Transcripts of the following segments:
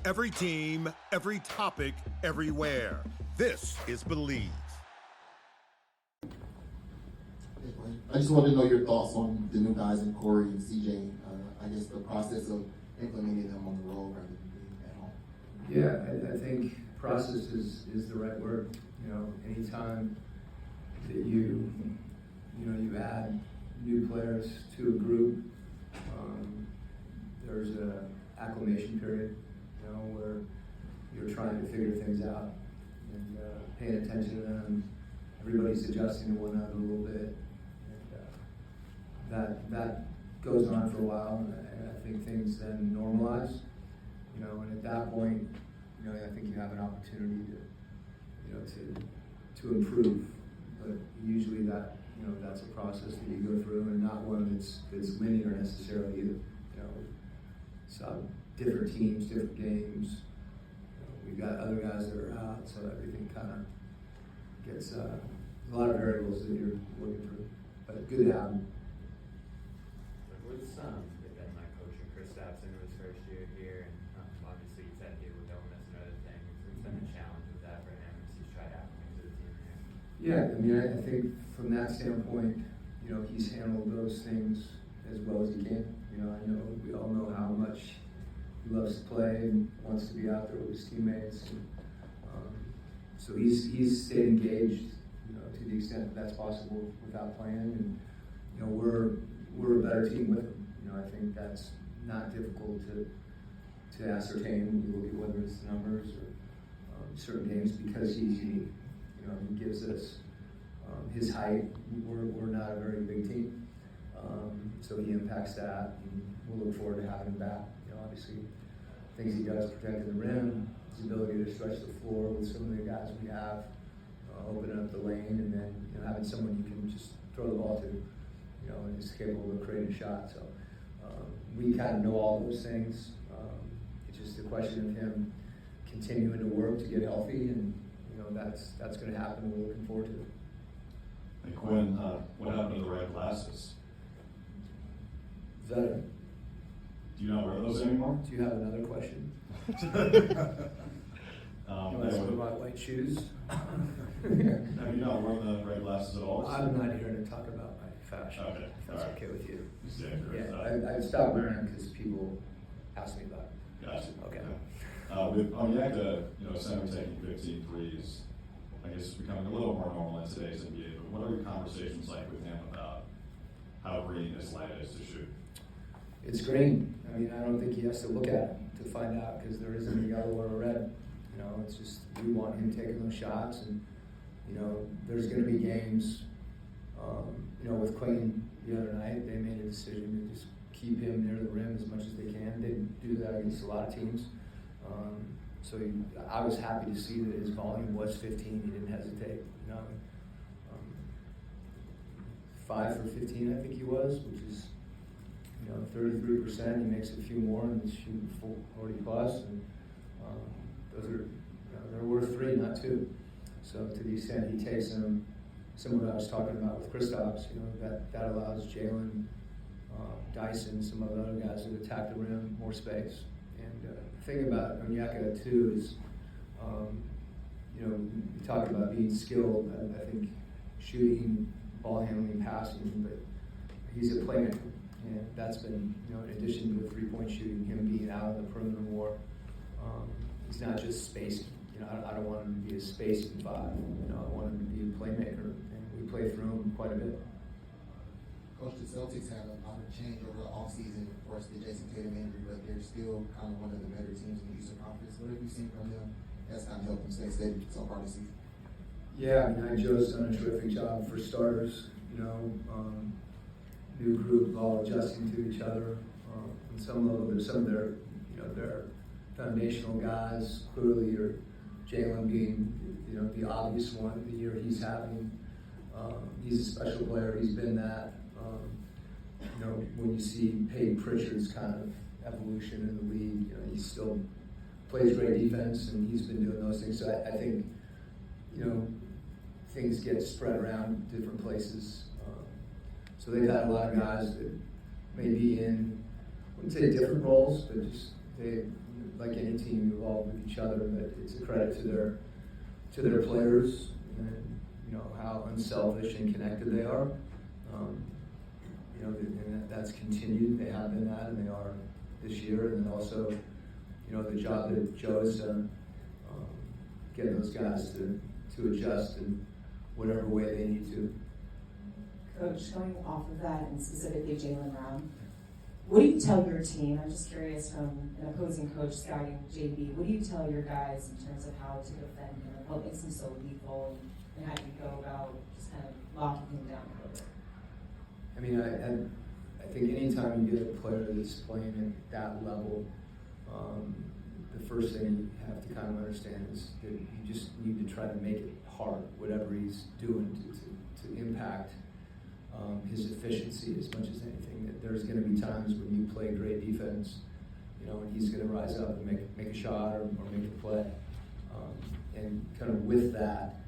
Every team, every topic, everywhere. This is Believe. I just want to know your thoughts on the new guys in Corey and CJ. I guess the process of implementing them on the road rather than being at home. Yeah, I think process is the right word. You know, anytime that you add new players to a group, there's a acclimation period, you know, where you're trying to figure things out and paying attention to them. Everybody's adjusting to one another a little bit. That goes on for a while, and I think things then normalize, you know, and at that point, you know, I think you have an opportunity to improve, but usually that's a process that you go through, and not one that's linear necessarily either, you know. So different teams, different games, you know, we've got other guys that are out, so everything kind of gets a lot of variables that you're working through, but good to have them. What's been like coaching Chris into his first year here, and obviously he's had to deal with illness and other things. It's been a challenge with that for him as he's tried out things to the team here. Yeah, I mean, I think from that standpoint, you know, he's handled those things as well as he can. You know, I know we all know how much he loves to play and wants to be out there with his teammates. And, so he's stayed engaged, you know, to the extent that that's possible without playing. And you know, we're a better team with him. You know, I think that's not difficult to ascertain when you look at whether it's the numbers or certain games, because he's unique. You know, he gives us his height. We're not a very big team, so he impacts that, and we'll look forward to having him back. You know, obviously, things he does protecting the rim, his ability to stretch the floor with some of the guys we have, opening up the lane, and then you know, having someone you can just throw the ball to. You know, and is capable of creating a shot. So we kind of know all those things. It's just a question of him continuing to work to get healthy, and you know that's going to happen. We're looking forward to it. Hey Quinn, what happened to the red glasses? Is that it? Do you not wear those anymore? Do you have another question? You want to talk about white shoes? Have you not worn the red glasses at all? I'm not here to talk about my fashion. Okay. If that's All right. okay with you. Yeah, I stopped wearing them because people asked me about it. Gotcha. Okay. With Onyeka, you know, center taking 15 threes, I guess it's becoming a little more normal in today's NBA, but what are your conversations like with him about how green this light is to shoot? It's green. I mean, I don't think he has to look at it to find out, because there isn't a yellow or a red. You know, it's just we want him taking those shots, and you know, there's going to be games. You know, with Quin the other night, they made a decision to just keep him near the rim as much as they can. They do that against a lot of teams. So I was happy to see that his volume was 15. He didn't hesitate. You know, 5 for 15, I think he was, which is, you know, 33%. He makes a few more and he's shooting 40 plus, and those are, you know, they're worth 3, not 2. So to the extent he takes them, similar to what I was talking about with Kristaps, you know, that allows Jalen, Dyson, some of the other guys to attack the rim, more space. And the thing about Onyeka too is, you know, you talk about being skilled. I think shooting, ball handling, passing, but he's a playmaker, and that's been, you know, in addition to the 3-point shooting, him being out of the perimeter more. He's not just spacing. You know, I don't want him to be a spacing 5. You know, I want him to be a playmaker, and we play through him quite a bit. Coach, the Celtics had a lot of change over the offseason. Of course, the Jason Tatum injury, but they're still kind of one of the better teams in the Eastern Conference. What have you seen from them that's kind of helped them stay steady so far this season? Yeah, I mean, Joe's done a terrific job for starters. You know, new group, all adjusting to each other. And some of their, you know, their foundational guys clearly are Jalen being, you know, the obvious one. The year he's having, he's a special player. He's been that. You know, when you see Peyton Pritchard's kind of evolution in the league, you know, he still plays great defense, and he's been doing those things. So I think, you know, things get spread around different places. So they've had a lot of guys that may be in, I wouldn't say different roles, but just they like any team, you evolve with each other, but it's a credit to their players and, you know, how unselfish and connected they are. You know, and that's continued. They have been that, and they are this year. And then also, you know, the job that Joe has done, getting those guys to adjust in whatever way they need to. Coach, going off of that, and specifically Jaylen Brown, what do you tell your team? I'm just curious, from an opposing coach scouting JB, what do you tell your guys in terms of how to defend him? What makes him so lethal, and how do you go about just kind of locking him down a little bit? I mean, I think anytime you get a player that's playing at that level, the first thing you have to kind of understand is that you just need to try to make it hard, whatever he's doing, to impact his efficiency as much as anything. That there's going to be times when you play great defense, you know, and he's going to rise up and make a shot or make a play. And kind of with that,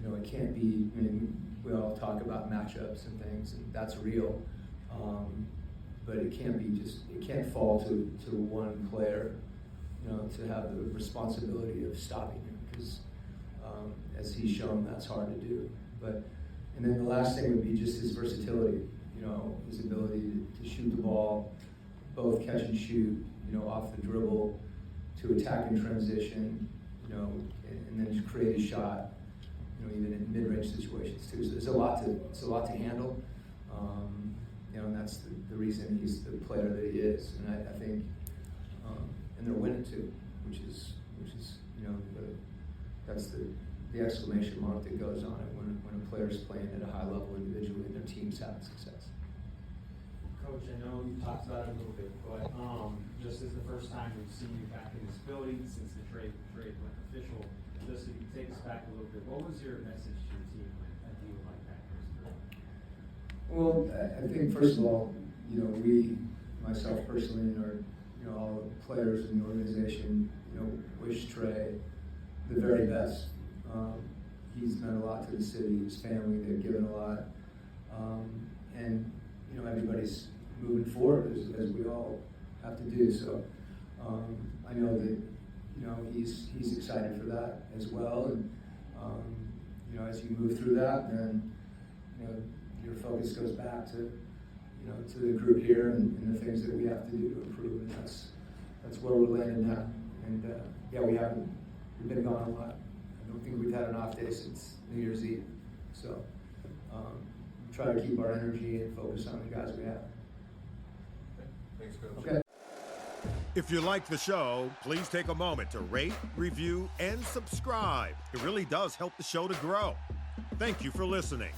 you know, it can't be, I mean, we all talk about matchups and things, and that's real. But it can't be just, it can't fall to one player, you know, to have the responsibility of stopping him, because as he's shown, that's hard to do. And then the last thing would be just his versatility, you know, his ability to shoot the ball, both catch and shoot, you know, off the dribble, to attack in transition, you know, and then just create a shot, you know, even in mid-range situations too. So it's a lot to handle, you know, and that's the reason he's the player that he is. And I think, and they're winning too, which is you know, that's the exclamation mark that goes on it when a player's playing at a high level individually and their team's having success. Coach, I know you talked about it a little bit, but just as the first time we've seen you back in this building since the trade went official, just if you take us back a little bit, what was your message to your team when a deal like that goes through? Well, I think first of all, you know, myself personally, and you know, all the players in the organization, you know, wish Trey the very best. He's meant a lot to the city, his family, they've given a lot. And, you know, everybody's moving forward as we all have to do. So I know that, you know, he's excited for that as well. And, you know, as you move through that, then, you know, your focus goes back to, you know, to the group here and the things that we have to do to improve. And that's where we're landing now. And, yeah, we've been gone a lot. I don't think we've had an off day since New Year's Eve. So try to keep our energy and focus on the guys we have. Thanks, Coach. Okay. If you like the show, please take a moment to rate, review, and subscribe. It really does help the show to grow. Thank you for listening.